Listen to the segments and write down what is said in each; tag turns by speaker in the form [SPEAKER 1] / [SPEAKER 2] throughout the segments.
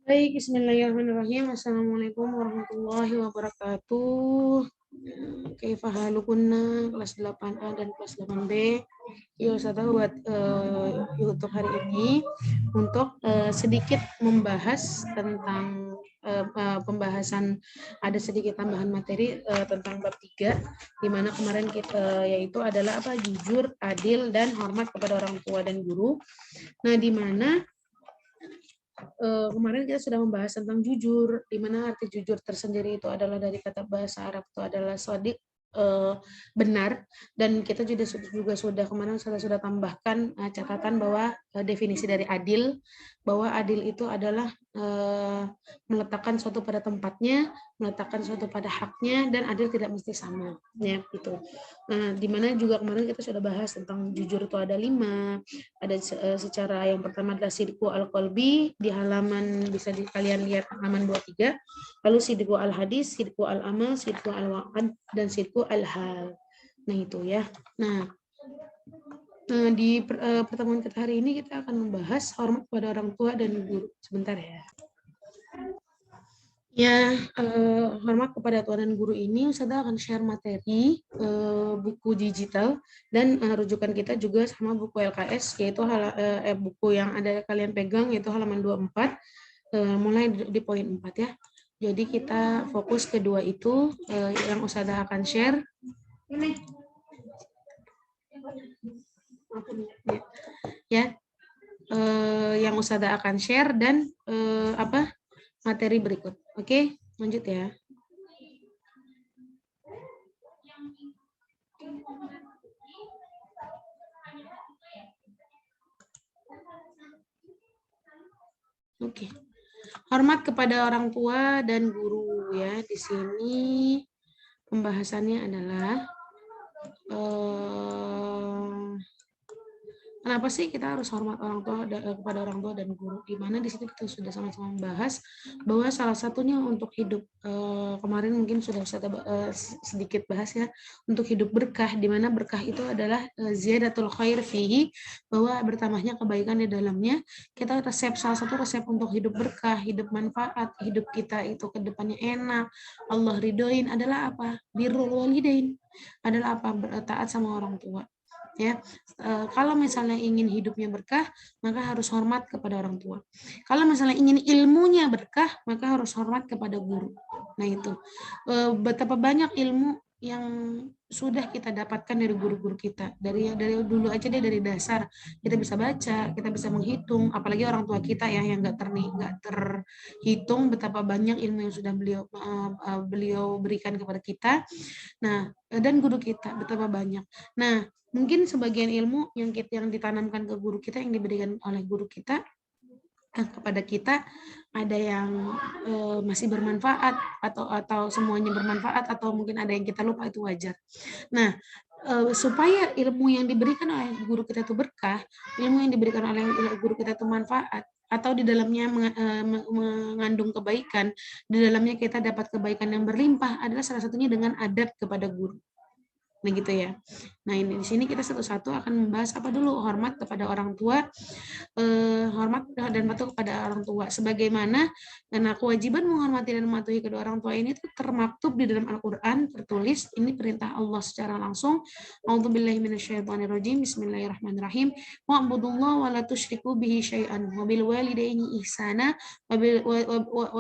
[SPEAKER 1] Baik, bismillahirrahmanirrahim. Assalamualaikum warahmatullahi wabarakatuh. Kaifa halukunna kelas 8A dan kelas 8B. Ya, saya tahu buat untuk hari ini untuk sedikit membahas tentang pembahasan, ada sedikit tambahan materi tentang bab 3, di mana kemarin kita yaitu adalah jujur, adil, dan hormat kepada orang tua dan guru. Nah, di mana kemarin kita sudah membahas tentang jujur, di mana arti jujur tersendiri itu adalah dari kata bahasa Arab itu adalah shadiq, benar, dan kita juga sudah kemarin sudah tambahkan catatan bahwa definisi dari adil, bahwa adil itu adalah meletakkan suatu pada tempatnya, meletakkan suatu pada haknya, dan adil tidak mesti sama, ya gitu. Nah, di mana juga kemarin kita sudah bahas tentang jujur itu ada 5. Ada secara yang pertama adalah sidqu al-qalbi di halaman, bisa kalian lihat halaman 23. Lalu sidqu al-hadis, sidqu al-amal, sidqu al-wa'ad, dan sidqu al-hal. Nah, itu ya. Nah, di pertemuan kita hari ini kita akan membahas hormat kepada orang tua dan guru. Sebentar ya. Ya, hormat kepada Tuhan dan guru ini, Ustazah akan share materi buku digital, dan rujukan kita juga sama buku LKS, yaitu buku yang ada kalian pegang, yaitu halaman 24, mulai di poin 4 ya. Jadi kita fokus kedua itu, yang Ustazah akan share. Ini. Ya, yang Ustazah akan share dan materi berikut. Oke, lanjut ya. Oke. Hormat kepada orang tua dan guru ya. Di sini pembahasannya adalah kenapa sih kita harus hormat orang tua kepada orang tua dan guru? Di mana di situ kita sudah sama-sama membahas bahwa salah satunya untuk hidup, kemarin mungkin sudah sedikit bahas ya, untuk hidup berkah, di mana berkah itu adalah ziyadatul khair fihi, bahwa bertambahnya kebaikan di dalamnya. Kita salah satu resep untuk hidup berkah, hidup manfaat, hidup kita itu ke depannya enak, Allah ridhoin adalah apa? Birrul walidain, adalah apa? Taat sama orang tua. Ya, kalau misalnya ingin hidupnya berkah, maka harus hormat kepada orang tua. Kalau misalnya ingin ilmunya berkah, maka harus hormat kepada guru. Nah, itu betapa banyak ilmu yang sudah kita dapatkan dari guru-guru kita, dari dulu aja deh, dari dasar kita bisa baca, kita bisa menghitung, apalagi orang tua kita ya, yang nggak terhitung betapa banyak ilmu yang sudah beliau berikan kepada kita. Nah, dan guru kita betapa banyak. Nah, mungkin sebagian ilmu yang ditanamkan ke guru kita, yang diberikan oleh guru kita kepada kita, ada yang masih bermanfaat, atau semuanya bermanfaat, atau mungkin ada yang kita lupa, itu wajar. Nah, supaya ilmu yang diberikan oleh guru kita itu berkah, ilmu yang diberikan oleh guru kita itu manfaat, atau di dalamnya mengandung kebaikan, di dalamnya kita dapat kebaikan yang berlimpah, adalah salah satunya dengan adab kepada guru. Nah, gitu ya. Nah, ini di sini kita satu-satu akan membahas apa dulu. Hormat kepada orang tua, hormat dan patuh kepada orang tua, sebagaimana karena kewajiban menghormati dan mematuhi kedua orang tua ini itu termaktub di dalam Al-Qur'an, tertulis. Ini perintah Allah secara langsung. A'udzubillahi minasyaitonirrajim. Bismillahirrahmanirrahim. Wa'budullaha wa la tusyriku bihi syai'an wa bil walidaini ihsana wa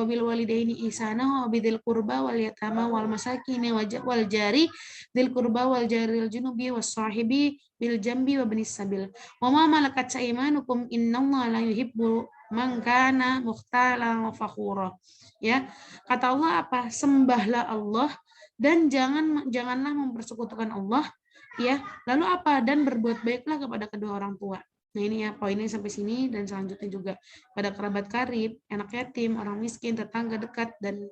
[SPEAKER 1] bil walidaini ihsana wa bidzil qurba wal yatama wal masakin wal jari dzil qurba wal jaril junubi was sahibi bil jambi wa benis sabil wa ma malakat aimanukum innallaha la yuhibbu man kana mukhtalan fakhura. Ya, kata Allah apa? Sembahlah Allah dan janganlah mempersekutukan Allah, ya. Lalu apa? Dan berbuat baiklah kepada kedua orang tua. Nah, ini ya poinnya sampai sini, dan selanjutnya juga pada kerabat karib, anak yatim, orang miskin, tetangga dekat, dan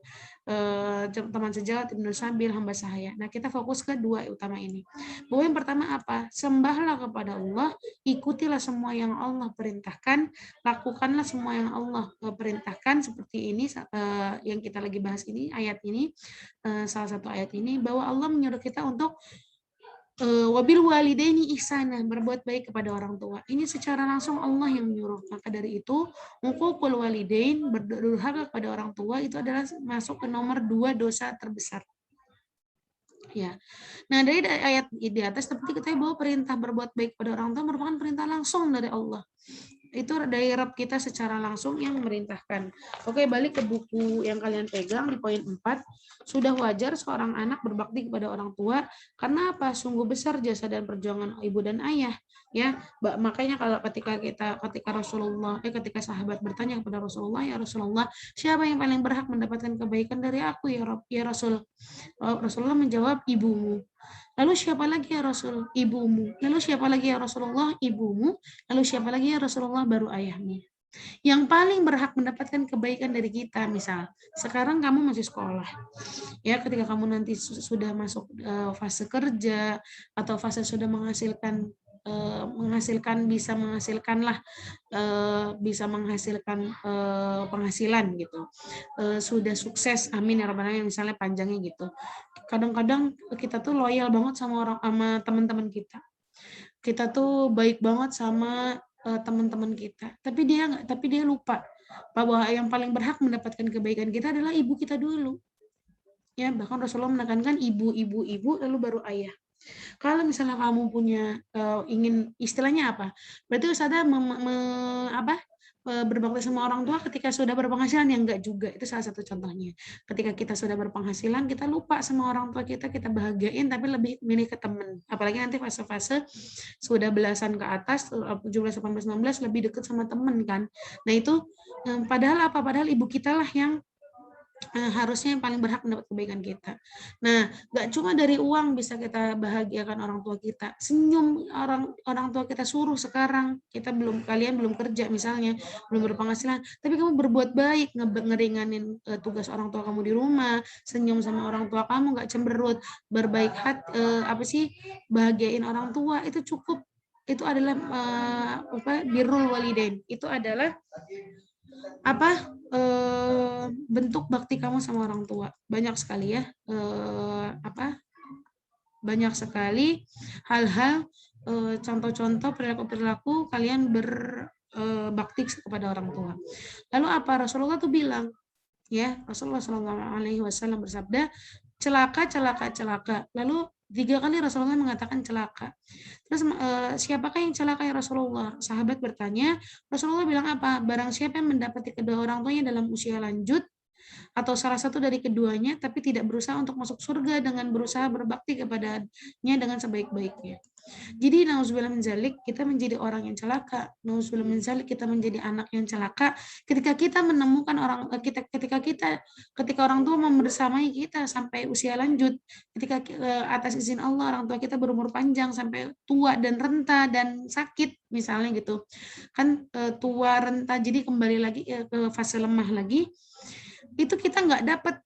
[SPEAKER 1] teman sejawat, ibnu sabil, hamba sahaya. Nah, kita fokus ke dua utama ini. Bahwa yang pertama apa? Sembahlah kepada Allah, ikutilah semua yang Allah perintahkan, lakukanlah semua yang Allah perintahkan, seperti ini yang kita lagi bahas ini, ayat ini, salah satu ayat ini, bahwa Allah menyuruh kita untuk wabil walidaini ihsana, berbuat baik kepada orang tua. Ini secara langsung Allah yang menyuruh. Maka dari itu, uququl walidain, berdurhaka kepada orang tua itu adalah masuk ke nomor 2 dosa terbesar. Ya. Nah, dari ayat di atas seperti kita bahwa perintah berbuat baik pada orang tua merupakan perintah langsung dari Allah. Itu dari Rabb kita secara langsung yang memerintahkan. Oke, balik ke buku yang kalian pegang di poin 4. Sudah wajar seorang anak berbakti kepada orang tua karena apa? Sungguh besar jasa dan perjuangan ibu dan ayah. Ya, makanya kalau ketika sahabat bertanya kepada Rasulullah, ya Rasulullah, siapa yang paling berhak mendapatkan kebaikan dari aku ya Rasul? Rasulullah menjawab, ibumu. Lalu siapa lagi ya Rasul? Ibumu. Lalu siapa lagi ya Rasulullah? Ibumu. Lalu siapa lagi ya Rasulullah? Baru ayahmu. Yang paling berhak mendapatkan kebaikan dari kita, misal sekarang kamu masih sekolah, ya ketika kamu nanti sudah masuk fase kerja atau fase sudah bisa menghasilkan penghasilan gitu, sudah sukses, amin ya rabbal alamin, misalnya panjangnya gitu. Kadang-kadang kita tuh loyal banget sama teman-teman kita tuh baik banget sama teman-teman kita, tapi dia lupa bahwa yang paling berhak mendapatkan kebaikan kita adalah ibu kita dulu. Ya, bahkan Rasulullah menekankan ibu lalu baru ayah. Kalau misalnya kamu punya ingin istilahnya apa? Berarti Ustazah berbakti sama orang tua ketika sudah berpenghasilan, yang enggak juga. Itu salah satu contohnya. Ketika kita sudah berpenghasilan, kita lupa sama orang tua kita bahagiain, tapi lebih milih ke teman. Apalagi nanti fase-fase sudah belasan ke atas, 17, 18, 19, lebih dekat sama teman kan. Nah itu padahal apa? Padahal ibu kita lah yang harusnya yang paling berhak mendapat kebaikan kita. Nah, nggak cuma dari uang bisa kita bahagiakan orang tua kita. Senyum orang tua kita suruh sekarang, kalian belum kerja misalnya, belum berpenghasilan, tapi kamu berbuat baik, ngeringanin tugas orang tua kamu di rumah, senyum sama orang tua kamu, nggak cemberut, berbaik hati, bahagiain orang tua, itu cukup. Itu adalah birrul walidain. Itu adalah bentuk bakti kamu sama orang tua. Banyak sekali ya banyak sekali hal-hal, contoh-contoh perilaku kalian berbakti kepada orang tua. Lalu apa? Rasulullah tuh bilang, ya, Rasulullah SAW bersabda, celaka. Lalu 3 kali Rasulullah mengatakan celaka. Terus siapakah yang celaka ya Rasulullah? Sahabat bertanya, Rasulullah bilang apa? Barang siapa yang mendapati kedua orang tuanya dalam usia lanjut, atau salah satu dari keduanya, tapi tidak berusaha untuk masuk surga dengan berusaha berbakti kepadanya dengan sebaik-baiknya. Jadi nauzubillah min zalik, kita menjadi orang yang celaka. Nauzubillah min zalik, kita menjadi anak yang celaka ketika kita menemukan ketika orang tua membersamai kita sampai usia lanjut, ketika atas izin Allah orang tua kita berumur panjang sampai tua dan renta dan sakit misalnya gitu. Kan tua renta, jadi kembali lagi ke fase lemah lagi. Itu kita nggak dapat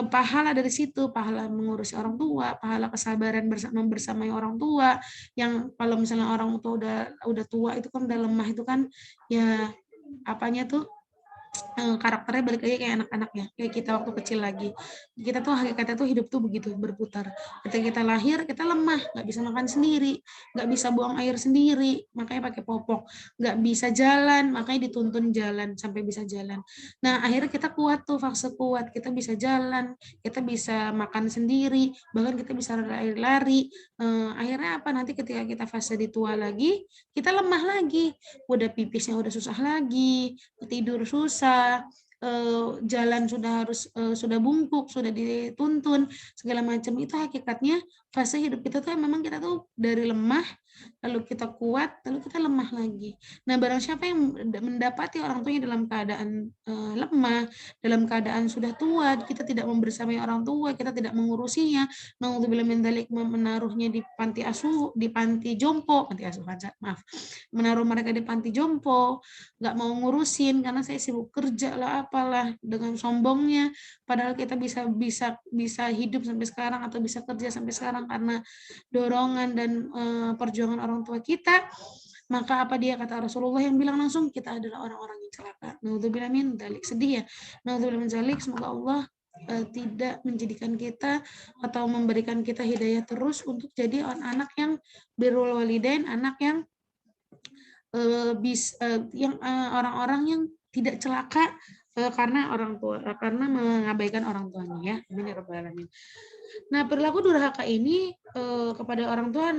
[SPEAKER 1] pahala dari situ, pahala mengurusi orang tua, pahala kesabaran membersamai orang tua, yang kalau misalnya orang tua udah tua itu kan udah lemah, itu kan ya apanya tuh karakternya balik lagi kayak anak-anak ya, kayak kita waktu kecil lagi. Kita tuh hakikatnya tuh hidup tuh begitu berputar. Ketika kita lahir kita lemah, nggak bisa makan sendiri, nggak bisa buang air sendiri, makanya pakai popok, nggak bisa jalan, makanya dituntun jalan sampai bisa jalan. Nah akhirnya kita kuat tuh, fase kuat, kita bisa jalan, kita bisa makan sendiri, bahkan kita bisa lari-lari. Akhirnya apa? Nanti ketika kita fase di tua lagi, kita lemah lagi, udah pipisnya udah susah lagi, tidur susah, jalan sudah bungkuk, sudah dituntun segala macam. Itu hakikatnya fase hidup kita tuh memang kita tuh dari lemah, lalu kita kuat, lalu kita lemah lagi. Nah barang siapa yang mendapati orang tuanya dalam keadaan lemah, dalam keadaan sudah tua, kita tidak membersamai orang tua, kita tidak mengurusinya, naudzubillah min dzalik, menaruhnya di panti jompo, menaruh mereka di panti jompo, nggak mau ngurusin karena saya sibuk kerja lah apalah, dengan sombongnya, padahal kita bisa hidup sampai sekarang atau bisa kerja sampai sekarang karena dorongan dan perjuangan orang tua kita. Maka apa dia kata Rasulullah yang bilang langsung, kita adalah orang-orang yang celaka. Naudzubillah min dzalik. Sedih ya. Naudzubillah min dzalik. Semoga Allah tidak menjadikan kita atau memberikan kita hidayah terus untuk jadi anak yang birrul walidain, anak yang orang-orang yang tidak celaka karena orang tua, karena mengabaikan orang tuanya, ya. Amin ya rabbal alamin. Nah, perilaku durhaka ini kepada orang tua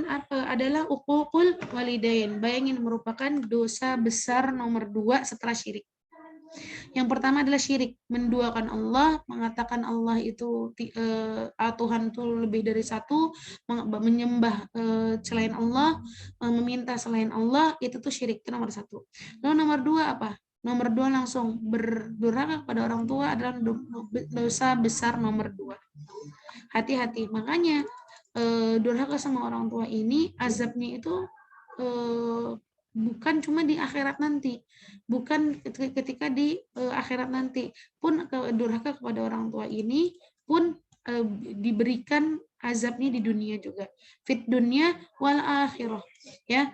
[SPEAKER 1] adalah uququl walidain. Bayangin, merupakan dosa besar nomor 2 setelah syirik. Yang pertama adalah syirik, menduakan Allah, mengatakan Allah itu Tuhan itu lebih dari satu, menyembah selain Allah, meminta selain Allah, itu tuh syirik, itu nomor 1. Lalu nomor 2 apa? Nomor 2 langsung berdurhaka kepada orang tua adalah dosa besar nomor 2. Hati-hati, makanya durhaka sama orang tua ini azabnya itu bukan cuma di akhirat nanti, bukan ketika di akhirat nanti pun durhaka kepada orang tua ini pun diberikan azabnya di dunia juga, fit dunia wal akhirah, ya.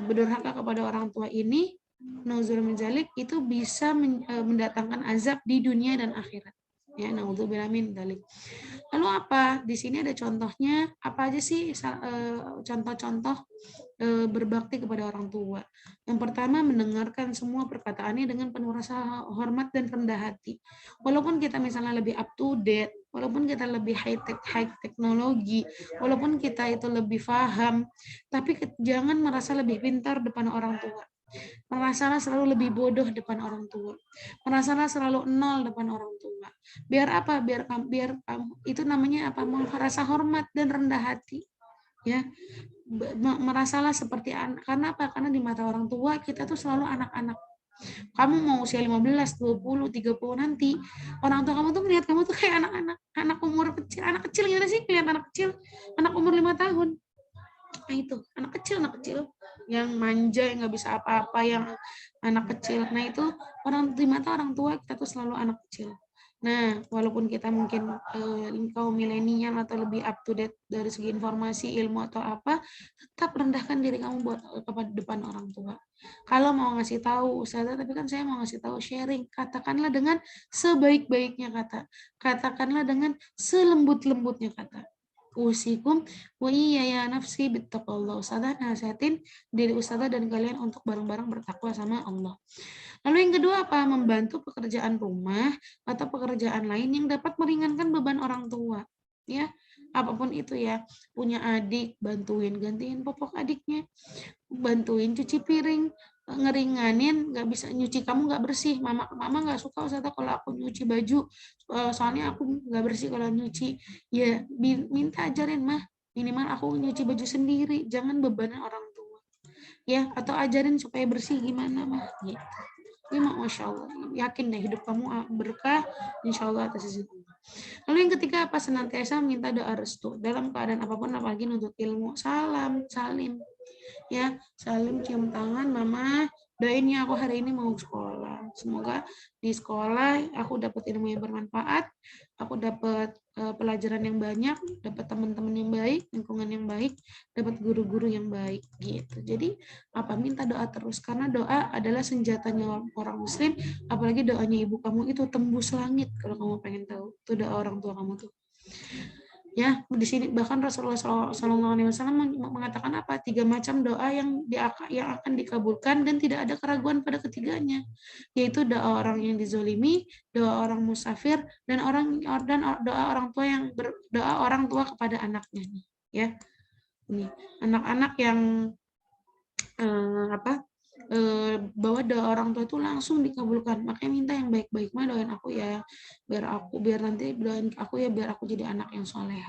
[SPEAKER 1] Berdurhaka kepada orang tua ini nauzul minzalik itu bisa mendatangkan azab di dunia dan akhirat, ya. Naudzubillah min dzalik. Lalu apa? Di sini ada contohnya, apa aja sih contoh-contoh berbakti kepada orang tua. Yang pertama, mendengarkan semua perkataannya dengan penuh rasa hormat dan rendah hati. Walaupun kita misalnya lebih up to date, walaupun kita lebih high teknologi, walaupun kita itu lebih paham, tapi jangan merasa lebih pintar depan orang tua. Merasalah selalu lebih bodoh depan orang tua. Merasalah selalu nol depan orang tua. Biar apa? Biar itu namanya apa? Merasa hormat dan rendah hati. Ya, merasalah seperti anak. Karena apa? Karena di mata orang tua kita tuh selalu anak-anak. Kamu mau usia 15, 20, 30 nanti, orang tua kamu tuh melihat kamu tuh kayak anak-anak, anak umur kecil. Anak kecil gimana sih lihat anak kecil? Anak umur 5 tahun. Nah itu, anak kecil yang manja, yang nggak bisa apa-apa, yang anak kecil. Nah itu di mata orang tua kita tuh selalu anak kecil. Nah, walaupun kita mungkin kaum milenial atau lebih up to date dari segi informasi, ilmu atau apa, tetap rendahkan diri kamu buat kepada depan orang tua. Kalau mau ngasih tahu, Ustazah, tapi kan saya mau ngasih tahu sharing, katakanlah dengan sebaik-baiknya kata. Katakanlah dengan selembut-lembutnya kata. Usikum wa iya ya nafsi bittaqallah. Ustazah nasihatin diri Ustazah dan kalian untuk bareng-bareng bertakwa sama Allah. Lalu yang kedua apa? Membantu pekerjaan rumah atau pekerjaan lain yang dapat meringankan beban orang tua. Ya, apapun itu ya. Punya adik, bantuin gantiin popok adiknya. Bantuin cuci piring, ngeringanin, nggak bisa nyuci, kamu nggak bersih, mama nggak suka Ustazah kalau aku nyuci baju, soalnya aku nggak bersih kalau nyuci. Ya minta ajarin mah, minimal aku nyuci baju sendiri, jangan bebanin orang tua, ya. Atau ajarin supaya bersih gimana mah, gitu. Ya, masya Allah, yakin deh hidup kamu berkah, insya Allah atas izin Allah. Lalu yang ketiga apa? Senantiasa minta doa restu dalam keadaan apapun, apalagi nuntut ilmu. Salim, ya, salim, cium tangan, mama doain ya aku hari ini mau sekolah, semoga di sekolah aku dapat ilmu yang bermanfaat, aku dapat pelajaran yang banyak, dapat teman-teman yang baik, lingkungan yang baik, dapat guru-guru yang baik, gitu. Jadi apa, minta doa terus, karena doa adalah senjatanya orang muslim, apalagi doanya ibu kamu itu tembus langit. Kalau kamu pengen tahu itu doa orang tua kamu tuh, ya. Di sini bahkan Rasulullah SAW mengatakan apa? 3 macam doa yang akan dikabulkan dan tidak ada keraguan pada ketiganya, yaitu doa orang yang dizolimi, doa orang musafir, dan doa orang tua doa orang tua kepada anaknya nih, ya. Ini anak-anak yang bahwa doa orang tua itu langsung dikabulkan. Makanya minta yang baik-baik, mah doain aku ya, biar nanti doain aku ya, biar aku jadi anak yang soleh,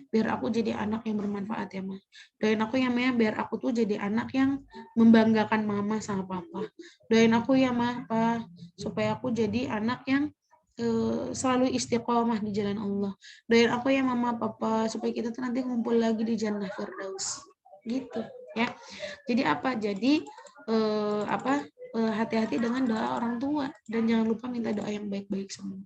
[SPEAKER 1] biar aku jadi anak yang bermanfaat ya mah. Doain aku ya mah, biar aku tuh jadi anak yang membanggakan mama sama papa. Doain aku ya mah, pa, supaya aku jadi anak yang selalu istiqomah di jalan Allah. Doain aku ya mama papa supaya kita tuh nanti ngumpul lagi di Jannah Firdaus, gitu ya. Jadi apa? Jadi berhati-hati dengan doa orang tua dan jangan lupa minta doa yang baik-baik semua.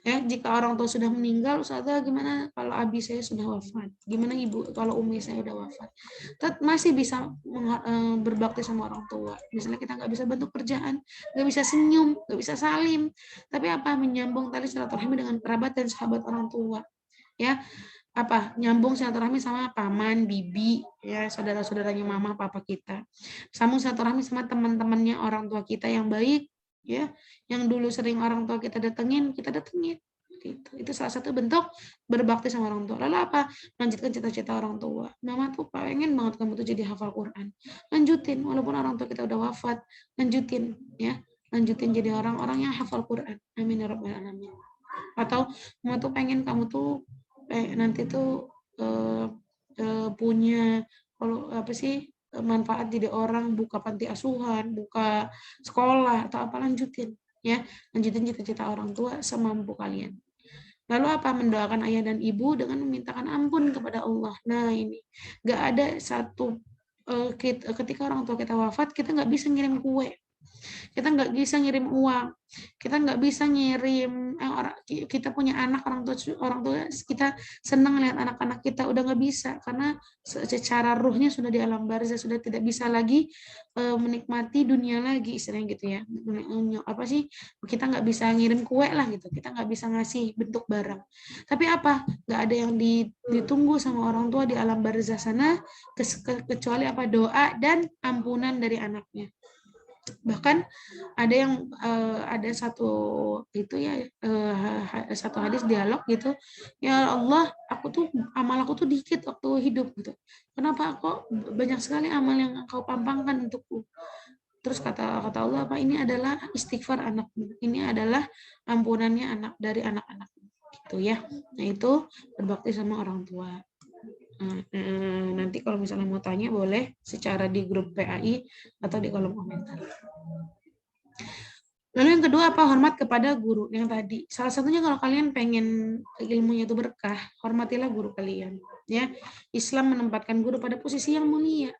[SPEAKER 1] Ya, jika orang tua sudah meninggal, Ustazah, gimana kalau abi saya sudah wafat? Gimana ibu kalau umi saya udah wafat? Tetap masih bisa berbakti sama orang tua. Misalnya kita nggak bisa bantu kerjaan, nggak bisa senyum, nggak bisa salim, tapi apa, menyambung tali silaturahmi dengan kerabat dan sahabat orang tua. Ya, apa, nyambung silaturahmi sama paman, bibi, ya, saudara-saudaranya mama, papa kita. Sambung silaturahmi sama teman-temannya orang tua kita yang baik, ya, yang dulu sering orang tua kita datengin. Gitu. Itu salah satu bentuk berbakti sama orang tua. Lalu apa? Lanjutkan cita-cita orang tua. Mama tuh pengen banget kamu tuh jadi hafal Quran. Lanjutin, walaupun orang tua kita udah wafat, lanjutin, ya. Lanjutin jadi orang-orang yang hafal Quran. Amin ya rabbal alamin. Atau mama tuh pengen kamu tuh nanti tuh punya kalau apa sih manfaat jadi orang, buka panti asuhan, buka sekolah atau apa, lanjutin, ya, lanjutin cita-cita orang tua semampu kalian. Lalu apa? Mendoakan ayah dan ibu dengan memintakan ampun kepada Allah. Nah ini nggak ada satu ketika orang tua kita wafat kita nggak bisa ngirim kue, kita nggak bisa ngirim uang, kita nggak bisa ngirim kita punya anak, orang tua kita senang lihat anak-anak kita, udah nggak bisa karena secara ruhnya sudah di alam barzah, sudah tidak bisa lagi menikmati dunia lagi, istilahnya gitu ya. Apa sih, kita nggak bisa ngirim kue lah gitu, kita nggak bisa ngasih bentuk barang, tapi apa, nggak ada yang ditunggu sama orang tua di alam barzah sana kecuali apa, doa dan ampunan dari anaknya. Bahkan ada yang ada satu itu ya, satu hadis dialog gitu, ya Allah, amal aku tuh dikit waktu hidup gitu, kenapa kok banyak sekali amal yang engkau pampangkan untukku. Terus kata Allah apa, ini adalah istighfar anakmu, ini adalah ampunannya anak dari anak-anakmu gitu ya. Nah itu berbakti sama orang tua. Nanti kalau misalnya mau tanya boleh secara di grup PAI atau di kolom komentar. Lalu yang kedua apa? Hormat kepada guru. Yang tadi salah satunya kalau kalian pengen ilmunya itu berkah, hormatilah guru kalian. Ya, Islam menempatkan guru pada posisi yang mulia.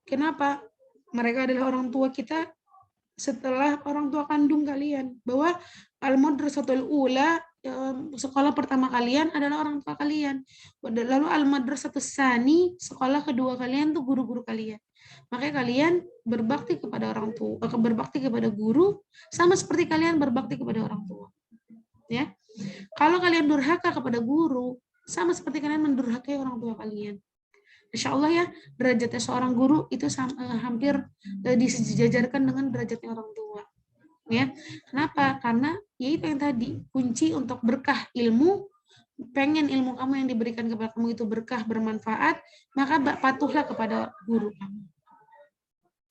[SPEAKER 1] Kenapa? Mereka adalah orang tua kita setelah orang tua kandung kalian. Bahwa al-madrasatul ula, sekolah pertama kalian adalah orang tua kalian. Lalu al-madrasatus tsani, sekolah kedua kalian tuh guru-guru kalian. Makanya kalian berbakti kepada orang tua, berbakti kepada guru sama seperti kalian berbakti kepada orang tua. Ya. Kalau kalian durhaka kepada guru, sama seperti kalian mendurhakai orang tua kalian. Insya Allah ya, derajatnya seorang guru itu hampir disejajarkan dengan derajatnya orang tua. Ya, kenapa? Karena ya itu yang tadi, kunci untuk berkah ilmu. Pengen ilmu kamu yang diberikan kepada kamu itu berkah, bermanfaat, maka patuhlah kepada guru kamu.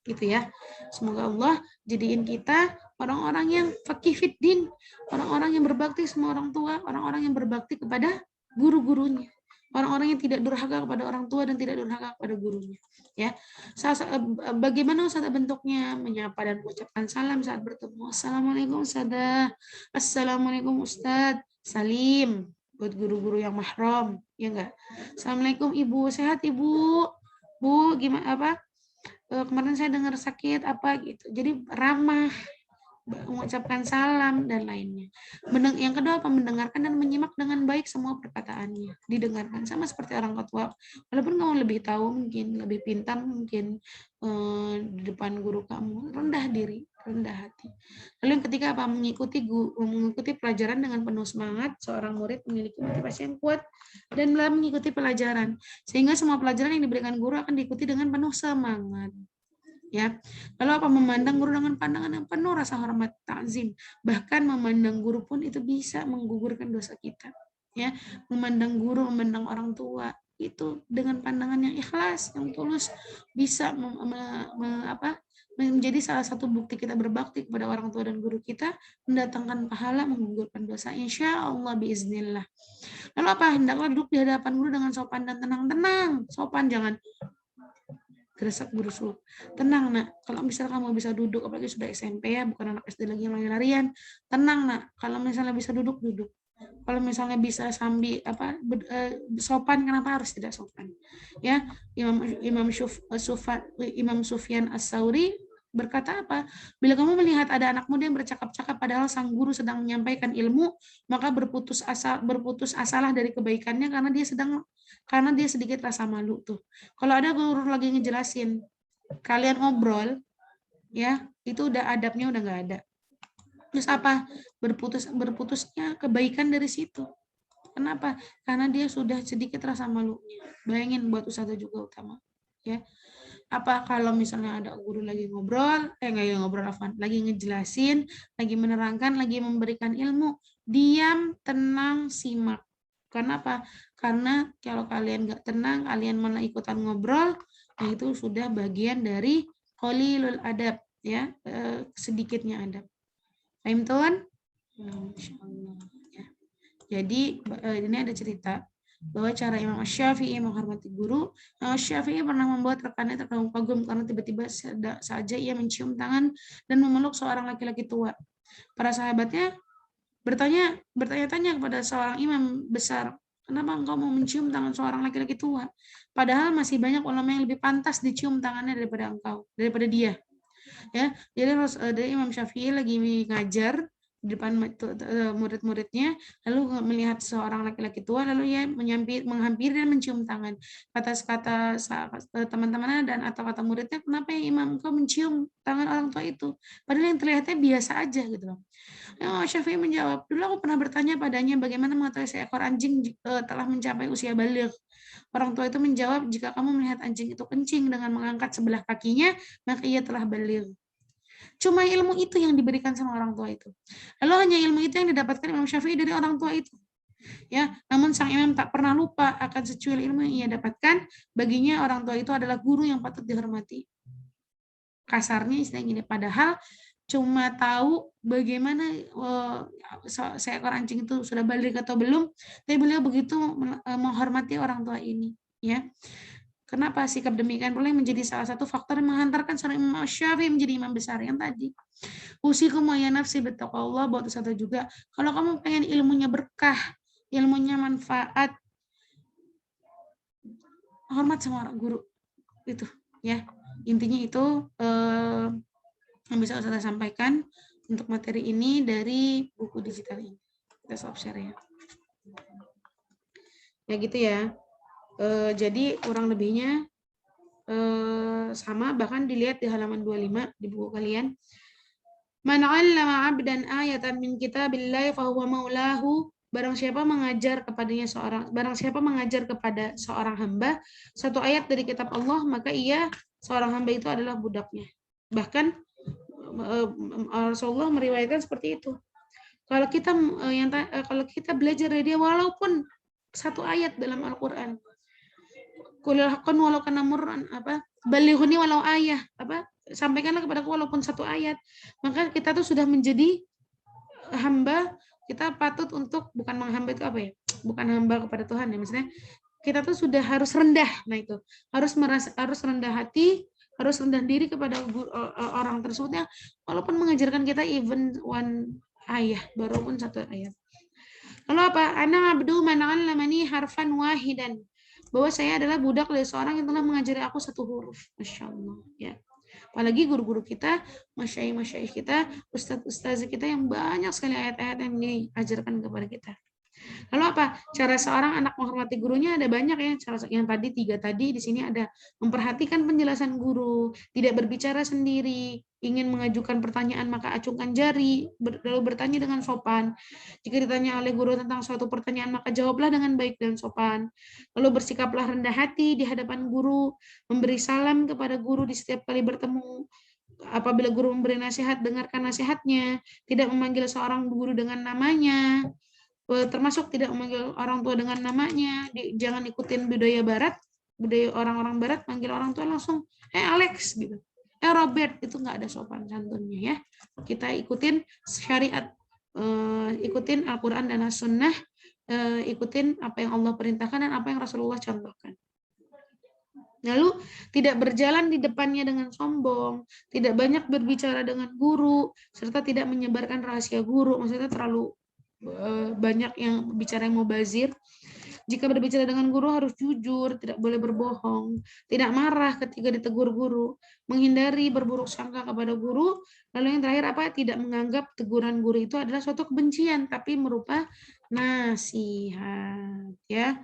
[SPEAKER 1] Gitu ya. Semoga Allah jadiin kita orang-orang yang faqih fiddin, orang-orang yang berbakti sama orang tua, orang-orang yang berbakti kepada guru-gurunya. Orang-orang yang tidak durhaka kepada orang tua dan tidak durhaka kepada gurunya. Ya, bagaimana Ustaz bentuknya? Menyapa dan mengucapkan salam saat bertemu. Assalamualaikum Ustazah. Assalamualaikum Ustaz. Salim buat guru-guru yang mahram, ya enggak? Assalamualaikum Ibu, sehat Ibu? Bu, gimana apa? Kemarin saya dengar sakit apa gitu. Jadi ramah, mengucapkan salam dan lainnya. Yang kedua apa? Mendengarkan dan menyimak dengan baik semua perkataannya. Didengarkan sama seperti orang tua. Walaupun kamu lebih tahu, mungkin lebih pintar, mungkin di depan guru kamu, rendah diri, rendah hati. Lalu yang ketiga apa? Mengikuti pelajaran dengan penuh semangat. Seorang murid memiliki motivasi yang kuat dan dalam mengikuti pelajaran, sehingga semua pelajaran yang diberikan guru akan diikuti dengan penuh semangat. Ya, lalu apa? Memandang guru dengan pandangan yang penuh rasa hormat, ta'zim. Bahkan memandang guru pun itu bisa menggugurkan dosa kita. Ya, memandang guru, memandang orang tua itu dengan pandangan yang ikhlas, yang tulus, bisa menjadi salah satu bukti kita berbakti kepada orang tua dan guru kita, mendatangkan pahala, menggugurkan dosa. Insya Allah biiznillah. Lalu apa? Hendaklah duduk di hadapan guru dengan sopan dan tenang. Sopan, jangan gerasak berusuk. Tenang nak, kalau misalnya kamu bisa duduk, apalagi sudah SMP ya, bukan anak SD lagi yang lari-larian. Tenang nak, kalau misalnya bisa duduk. Kalau misalnya bisa sambil sopan, kenapa harus tidak sopan? Ya, Imam Sufyan As-Sauri Berkata apa? Bila kamu melihat ada anak muda yang bercakap-cakap padahal sang guru sedang menyampaikan ilmu, maka berputus asalah dari kebaikannya karena dia sedikit rasa malu tuh. Kalau ada guru lagi ngejelasin, kalian ngobrol, ya itu udah adabnya udah nggak ada. Terus apa? Berputusnya kebaikan dari situ. Kenapa? Karena dia sudah sedikit rasa malunya. Bayangin buat ustazah juga utama, ya. Apa kalau misalnya ada guru lagi ngobrol, lagi ngejelasin, lagi menerangkan, lagi memberikan ilmu, diam, tenang, simak. Kenapa? Karena kalau kalian nggak tenang, kalian malah ikutan ngobrol, nah itu sudah bagian dari qalilul adab, ya, sedikitnya adab. Paham tuan? Insyaallah. Ya. Jadi ini ada cerita bahwa cara Imam Syafi'i menghormati guru. Imam Syafi'i pernah membuat rekannya terkagum-kagum karena tiba-tiba saja ia mencium tangan dan memeluk seorang laki-laki tua. Para sahabatnya bertanya-tanya kepada seorang imam besar, kenapa engkau mau mencium tangan seorang laki-laki tua? Padahal masih banyak ulama yang lebih pantas dicium tangannya daripada dia. Ya, jadi Imam Syafi'i lagi ngajar di depan murid-muridnya, lalu melihat seorang laki-laki tua, lalu ia menghampiri dan mencium tangan. Kata teman-temannya dan atau kata muridnya, kenapa ya Imam kau mencium tangan orang tua itu? Padahal yang terlihatnya biasa aja gitu loh. Syafi'i menjawab, dulu aku pernah bertanya padanya bagaimana mengetahui seekor anjing telah mencapai usia baligh. Orang tua itu menjawab, jika kamu melihat anjing itu kencing dengan mengangkat sebelah kakinya, maka ia telah baligh. Cuma ilmu itu yang diberikan sama orang tua itu. Lalu hanya ilmu itu yang didapatkan Imam Syafi'i dari orang tua itu. Ya, namun sang imam tak pernah lupa akan secuil ilmu yang ia dapatkan. Baginya orang tua itu adalah guru yang patut dihormati. Kasarnya istilah gini, padahal cuma tahu bagaimana seekor anjing itu sudah balik atau belum, tapi beliau begitu menghormati orang tua ini. Ya. Kenapa sikap demikian boleh menjadi salah satu faktor yang menghantarkan seorang Imam Syafi'i menjadi imam besar yang tadi. Usikum ya nafsi bittaqwallah, buat satu juga. Kalau kamu pengen ilmunya berkah, ilmunya manfaat, hormat sama orang guru. Itu, ya. Intinya itu yang bisa saya sampaikan untuk materi ini dari buku digital ini. Kita stop share ya. Ya gitu ya. Jadi kurang lebihnya sama, bahkan dilihat di halaman 25 di buku kalian. Man 'allama 'abdan ayatan min kitabillahi fa huwa maulahu. Barang siapa mengajar kepada seorang hamba satu ayat dari kitab Allah, maka seorang hamba itu adalah budaknya. Bahkan Rasulullah meriwayatkan seperti itu. Kalau kita belajar dari dia walaupun satu ayat dalam Al-Qur'an, kulil haqqan walau kana murran, balighuni walau ayah, sampaikanlah kepadaku walaupun satu ayat, maka kita tuh sudah menjadi hamba. Kita patut untuk bukan menghamba itu bukan hamba kepada Tuhan ya, maksudnya kita tuh sudah harus rendah. Nah itu harus rendah hati, harus rendah diri kepada orang tersebut ya, walaupun mengajarkan kita even one ayat, walaupun satu ayat. Lalu apa? Ana abdu man 'allamani harfan wahidan. Bahwa saya adalah budak dari seorang yang telah mengajari aku satu huruf. Masya Allah. Ya. Apalagi guru-guru kita, masyaikh kita, ustaz-ustaz kita yang banyak sekali ayat-ayat yang diajarkan kepada kita. Lalu apa? Cara seorang anak menghormati gurunya ada banyak ya. Cara yang tiga tadi di sini ada memperhatikan penjelasan guru, tidak berbicara sendiri, ingin mengajukan pertanyaan maka acungkan jari, lalu bertanya dengan sopan. Jika ditanya oleh guru tentang suatu pertanyaan maka jawablah dengan baik dan sopan. Lalu bersikaplah rendah hati di hadapan guru, memberi salam kepada guru di setiap kali bertemu. Apabila guru memberi nasihat, dengarkan nasihatnya, tidak memanggil seorang guru dengan namanya, termasuk tidak memanggil orang tua dengan namanya. Jangan ikutin budaya orang-orang barat, manggil orang tua langsung Alex gitu, Robert, itu nggak ada sopan santunnya ya. Kita ikutin syariat, ikutin Al-Quran dan As-Sunnah, ikutin apa yang Allah perintahkan dan apa yang Rasulullah contohkan. Lalu tidak berjalan di depannya dengan sombong, tidak banyak berbicara dengan guru, serta tidak menyebarkan rahasia guru, maksudnya terlalu banyak yang bicara yang mubazir. Jika berbicara dengan guru harus jujur, tidak boleh berbohong, tidak marah ketika ditegur guru, menghindari berburuk sangka kepada guru. Lalu yang terakhir apa? Tidak menganggap teguran guru itu adalah suatu kebencian, tapi merupakan nasihat. Ya,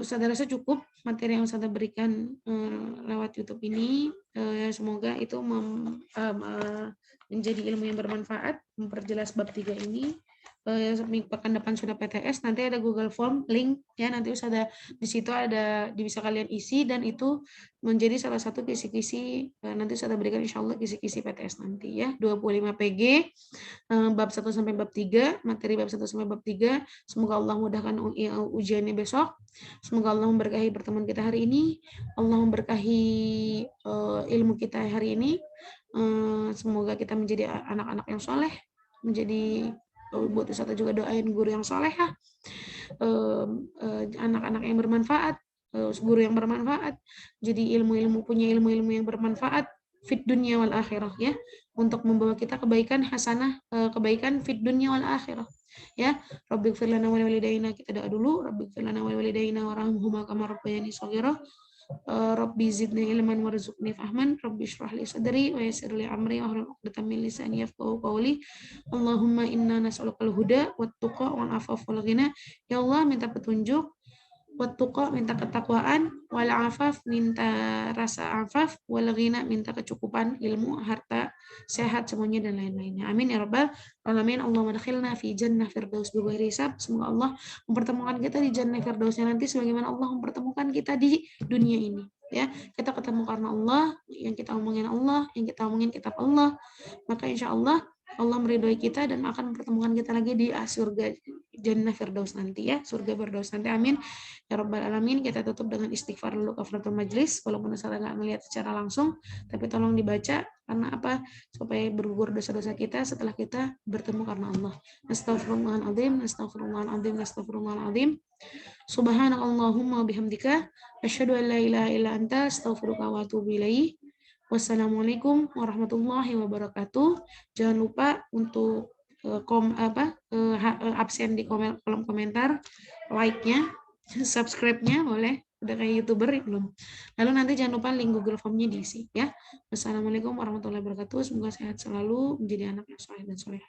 [SPEAKER 1] Ustazah rasa cukup materi yang Ustazah berikan lewat YouTube ini. Semoga itu menjadi ilmu yang bermanfaat, memperjelas bab 3 ini. Pekan depan sudah PTS, nanti ada Google Form, link ya, nanti Ustazah di situ ada bisa kalian isi dan itu menjadi salah satu kisi-kisi nanti Ustazah berikan insyaallah kisi-kisi PTS nanti ya. 25 PG bab 1 sampai bab 3, materi bab 1 sampai bab 3. Semoga Allah mudahkan ujiannya besok. Semoga Allah memberkahi pertemuan kita hari ini. Allah memberkahi ilmu kita hari ini. Semoga kita menjadi anak-anak yang soleh, menjadi buat Ustazah juga doain guru yang solehah, anak-anak yang bermanfaat, guru yang bermanfaat, jadi punya ilmu-ilmu yang bermanfaat fit dunia wal akhirah ya, untuk membawa kita kebaikan hasanah, kebaikan fit dunia wal akhirah ya. Rabbighfir lana wa liwalidayna, kita doa dulu. Rabbighfir lana wa liwalidayna warhamhuma kama rabbayani shaghira. Rabbi zidni ilman warzuqni fahman. Rabbi shrah li sadri wa yassir li amri wahlul 'uqdatam min lisani yafqahu qawli. Allahumma inna nas'alukal huda wat tuqa wal afaf wal ghina. Ya Allah, minta petunjuk, wat tuqa minta ketakwaan, wal afaf minta rasa afaf, wal ghina minta kecukupan ilmu, harta, sehat semuanya dan lain-lainnya. Amin ya rabbal alamin. Allahumma adkhilna fi jannah firdaus bi ghairi hisab. Semoga Allah mempertemukan kita di jannah firdausnya nanti sebagaimana Allah mempertemukan kita di dunia ini ya. Kita ketemu karena Allah, yang kita omongin Allah, yang kita omongin kitab Allah, maka insya Allah Allah meridhoi kita dan akan mempertemukan kita lagi di surga jannah firdaus nanti ya, surga firdaus nanti. Amin ya rabbal alamin. Kita tutup dengan istighfar dulu kafaratul majlis, walaupun saya nggak melihat secara langsung, tapi tolong dibaca karena apa? Supaya bergugur dosa-dosa kita setelah kita bertemu karena Allah. Astaghfirullahaladzim, astaghfirullahaladzim, astaghfirullahaladzim. Subhanakallahumma bihamdika asyhadu an la ilaha illa anta astaghfiruka wa atubu ilaik. Wassalamualaikum warahmatullahi wabarakatuh. Jangan lupa untuk absen di kolom komentar, like-nya, subscribe-nya boleh, udah kayak YouTuber ya belum. Lalu nanti jangan lupa link Google Form-nya diisi ya. Wassalamualaikum warahmatullahi wabarakatuh. Semoga sehat selalu, menjadi anak yang soleh dan solehah.